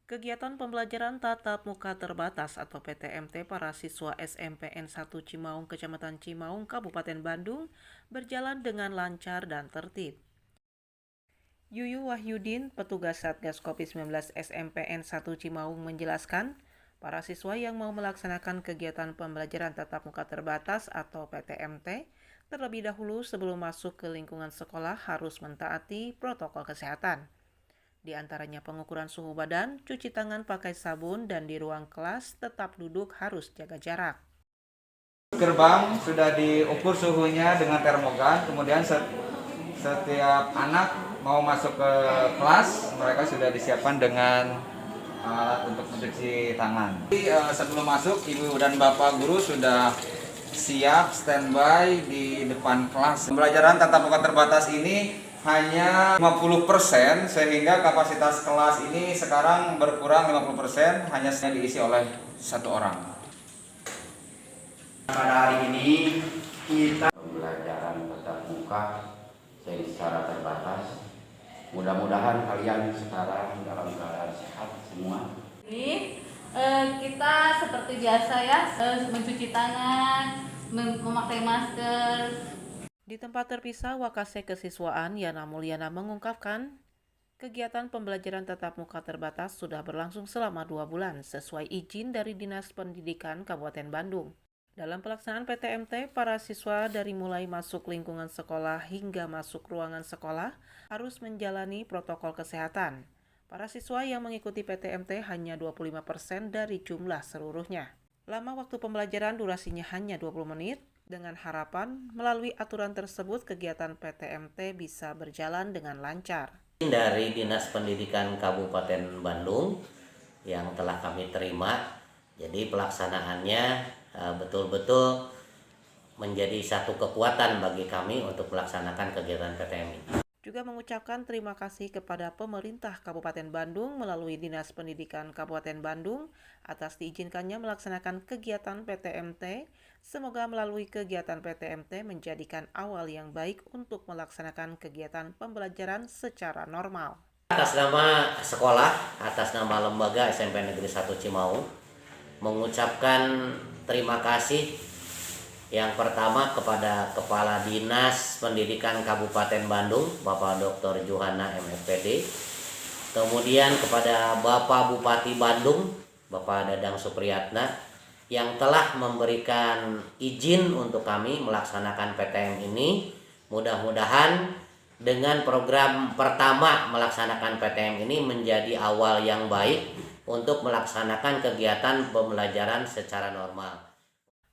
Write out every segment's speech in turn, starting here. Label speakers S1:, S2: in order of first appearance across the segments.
S1: Kegiatan pembelajaran tatap muka terbatas atau PTMT para siswa SMPN 1 Cimaung, Kecamatan Cimaung, Kabupaten Bandung berjalan dengan lancar dan tertib. Yuyu Wahyudin, petugas Satgas COVID-19 SMPN 1 Cimaung menjelaskan, para siswa yang mau melaksanakan kegiatan pembelajaran tatap muka terbatas atau PTMT terlebih dahulu sebelum masuk ke lingkungan sekolah harus mentaati protokol kesehatan. Di antaranya pengukuran suhu badan, cuci tangan pakai sabun, dan di ruang kelas tetap duduk harus jaga jarak.
S2: Gerbang sudah diukur suhunya dengan termogan, kemudian setiap anak mau masuk ke kelas, mereka sudah disiapkan dengan alat untuk mencuci tangan. Jadi, sebelum masuk, ibu dan bapak guru sudah siap standby di depan kelas. Pembelajaran tatap muka terbatas ini hanya 50%, sehingga kapasitas kelas ini sekarang berkurang 50%, hanya diisi oleh satu orang.
S3: Pada hari ini kita pembelajaran tatap muka secara terbatas. Mudah-mudahan kalian sekarang dalam keadaan sehat semua.
S4: Ini kita seperti biasa ya, mencuci tangan, memakai masker.
S1: Di tempat terpisah Wakase Kesiswaan Yana Mulyana mengungkapkan, kegiatan pembelajaran tatap muka terbatas sudah berlangsung selama 2 bulan sesuai izin dari Dinas Pendidikan Kabupaten Bandung. Dalam pelaksanaan PTMT, para siswa dari mulai masuk lingkungan sekolah hingga masuk ruangan sekolah harus menjalani protokol kesehatan. Para siswa yang mengikuti PTMT hanya 25% dari jumlah seluruhnya. Lama waktu pembelajaran durasinya hanya 20 menit, dengan harapan melalui aturan tersebut kegiatan PTMT bisa berjalan dengan lancar.
S5: Dari Dinas Pendidikan Kabupaten Bandung yang telah kami terima, jadi pelaksanaannya betul-betul menjadi satu kekuatan bagi kami untuk melaksanakan kegiatan PTM ini.
S1: Juga mengucapkan terima kasih kepada pemerintah Kabupaten Bandung melalui Dinas Pendidikan Kabupaten Bandung atas diizinkannya melaksanakan kegiatan PTMT. Semoga melalui kegiatan PTMT menjadikan awal yang baik untuk melaksanakan kegiatan pembelajaran secara normal.
S5: Atas nama sekolah, atas nama lembaga SMP Negeri 1 Cimaung, mengucapkan terima kasih yang pertama kepada Kepala Dinas Pendidikan Kabupaten Bandung, Bapak Dr. Juhana MFPD. Kemudian kepada Bapak Bupati Bandung, Bapak Dadang Supriyatna, yang telah memberikan izin untuk kami melaksanakan PTM ini. Mudah-mudahan dengan program pertama melaksanakan PTM ini menjadi awal yang baik untuk melaksanakan kegiatan pembelajaran secara normal.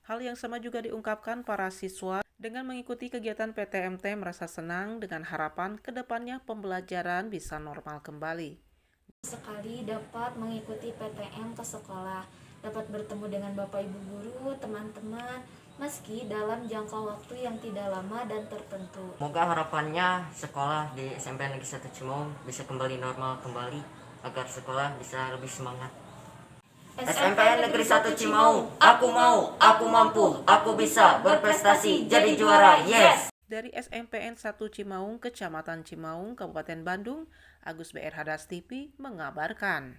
S1: Hal yang sama juga diungkapkan para siswa dengan mengikuti kegiatan PTMT merasa senang dengan harapan kedepannya pembelajaran bisa normal kembali.
S6: Sekali dapat mengikuti PTM ke sekolah, dapat bertemu dengan Bapak Ibu guru, teman-teman, meski dalam jangka waktu yang tidak lama dan tertentu.
S7: Semoga harapannya sekolah di SMP Negeri 1 Cimaung bisa kembali normal kembali agar sekolah bisa lebih semangat. SMP Negeri 1 Cimaung, aku mau, aku mampu, aku bisa berprestasi jadi juara, yes!
S1: Dari SMPN 1 Cimaung, Kecamatan Cimaung, Kabupaten Bandung, Agus BR Hadas TV mengabarkan.